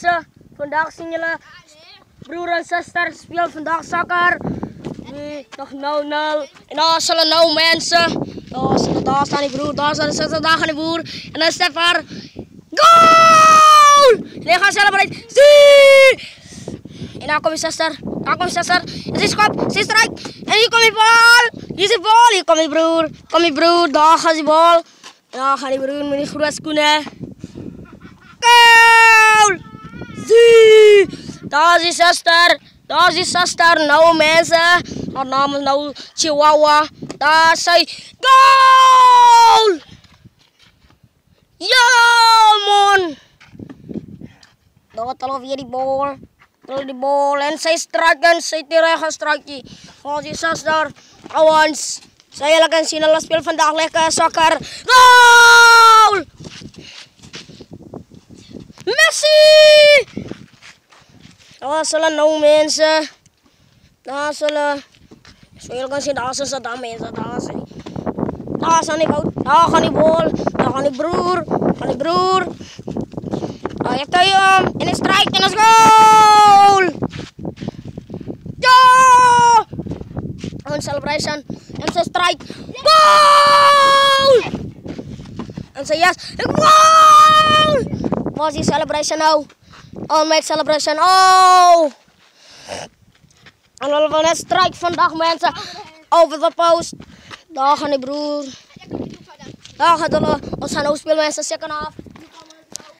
mensen, vandaag zien jullie broer en zuster spelen vandaag zakker. Nog 0-0. En daar zullen nou mensen. Daar staan die broer, daar staan de zuster, daar gaan die broer. En dan Stefan. Goal! En dan gaan ze celebreren. Zie! En daar komt je zuster. Daar komt je zuster. En ze schop, ze strijkt. En hier komt die bal. Hier is de bal. Hier komt die broer. Kom die broer, daar gaat die bal. Daar gaat die broer met die groene schoenen. Goal! Zie! Daar is die zuster. Daar is die zuster. Nou mensen. Haar naam is nou Chihuahua. Daar is zij. Goal! Ja man! Daar tolong weer die bal. Tolong die bal. En zij strijken. Zij terecht strijken. Als die zuster. Awans. Saya akan zien hulle speel vandaag lekker sokker. Goal! Messi! Daar zullen nou mensen. Daar zullen. Saya akan zien daar zijn daar mensen. Daar zijn. Daar zijn die fout. Daar gaan die bal. Daar gaan die broer. Gaan die broer. Daar heeft hij hem. En hij strijkt en dat is goal! Ja! Een celebration. En ze strijkt. Goal! En ze yes. Goal! Was die celebration nou? Oh, make celebration. Oh! En we hebben net strijk vandaag mensen. Over de post. Daar gaan die broer. Daar gaan we. We gaan nou spelen mensen. Second half.